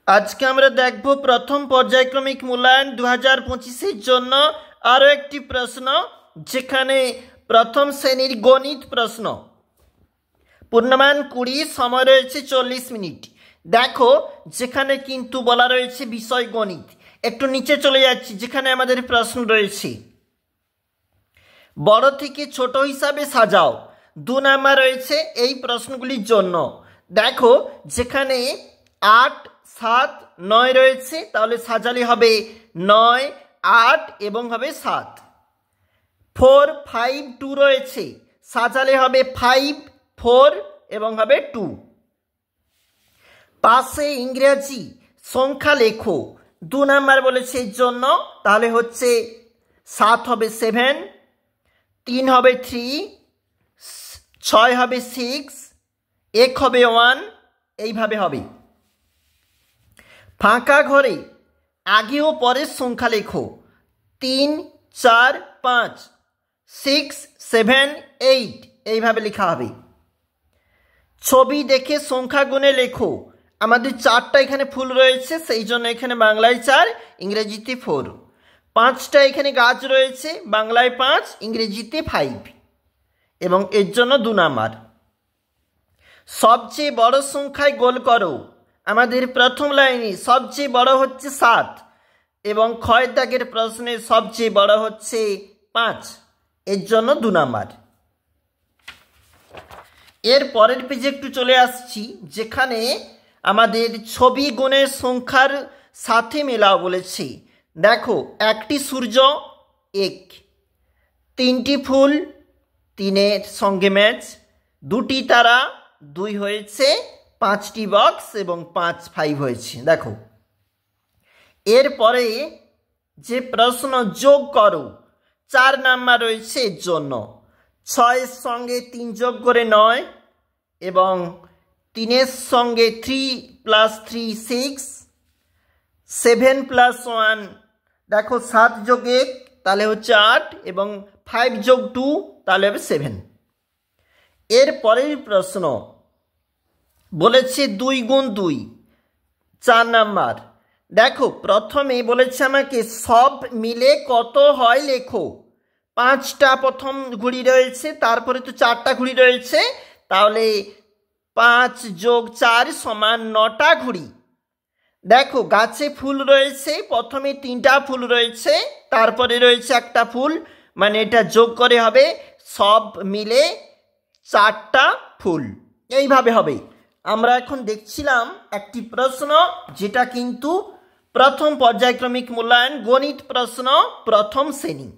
আজকে আমরা দেখব প্রথম পর্যায়ক্রমিক মূল্যায়ন 2025-এর জন্য আরও একটি প্রশ্ন, যেখানে প্রথম শ্রেণীর গণিত প্রশ্ন। পূর্ণমান 20, সময় রয়েছে 40 মিনিট। দেখো, যেখানে কিন্তু বলা রয়েছে বিষয় গণিত। একটু নিচে চলে যাচ্ছি, যেখানে আমাদের প্রশ্ন রয়েছে বড় থেকে ছোট হিসাবে সাজাও। 2 নাম্বার রয়েছে এই প্রশ্নগুলির জন্য। দেখো, যেখানে 8, 7, 9 রয়েছে, তাহলে সাজালে হবে 9, 8 এবং হবে 7। 4, 5, 2 রয়েছে, সাজালে হবে 5, 4 এবং হবে 2। পাশে ইংরেজি সংখ্যা লেখো। 2 নাম্বার বলেছে এর জন্য, তাহলে হচ্ছে 7 হবে 7, 3 হবে 3, 6 হবে 6, 1 হবে 1, এইভাবে হবে। ফাঁকা ঘরে আগে ও পরের সংখ্যা লেখো। 3, 4, 5, 6, 7, 8, এইভাবে লেখা হবে। ছবি দেখে সংখ্যা গুণে লেখো। আমাদের 4টা এখানে ফুল রয়েছে, সেই জন্য এখানে বাংলায় 4, ইংরেজিতে 4। 5টা এখানে গাছ রয়েছে, বাংলায় 5, ইংরেজিতে 5, এবং এর জন্য 2 নাম্বার। সবচেয়ে বড় সংখ্যায় গোল করো। আমাদের প্রথম লাইনে সবচেয়ে বড় হচ্ছে 7, এবং ক্ষয়ের দাগের প্রশ্নে সবচেয়ে বড় হচ্ছে 5, এর জন্য 2 নাম্বার। এর পরের পেজে একটু চলে আসছি, যেখানে আমাদের ছবি গুণের সংখ্যার সাথে মেলাও বলেছে। দেখো, 1টি সূর্য 1, 3টি ফুল 3-এর সঙ্গে ম্যাচ, 2টি তারা 2 হয়েছে, 5টি বক্স এবং 5, 5 হয়েছে। দেখো, এরপরে যে প্রশ্ন যোগ করো, 4 নাম্বার রয়েছে এর জন্য। 6-এর সঙ্গে 3 যোগ করে 9, এবং 3-এর সঙ্গে 3 + 3 6, 7 + 1, দেখো 7 যোগ 1 তাহলে হচ্ছে 8, এবং 5 যোগ 2 তাহলে হবে 7। এর পরের প্রশ্ন বলেছে 2 গুণ 2, 4 নাম্বার। দেখো, প্রথমে বলেছে আমাকে সব মিলে কত হয় লেখো। 5টা প্রথম ঘুড়ি রয়েছে, তারপরে তো 4টা ঘুড়ি রয়েছে, তাহলে 5 যোগ 4 সমান 9টা ঘুড়ি। দেখো, গাছে ফুল রয়েছে, প্রথমে 3টা ফুল রয়েছে, তারপরে রয়েছে একটা ফুল, মানে এটা যোগ করে হবে সব মিলে 4টা ফুল, এইভাবে হবে। আমরা এখন দেখছিলাম একটি প্রশ্ন, যেটা কিন্তু প্রথম পর্যায়ক্রমিক মূল্যায়ন গণিত প্রশ্ন, প্রথম শ্রেণী।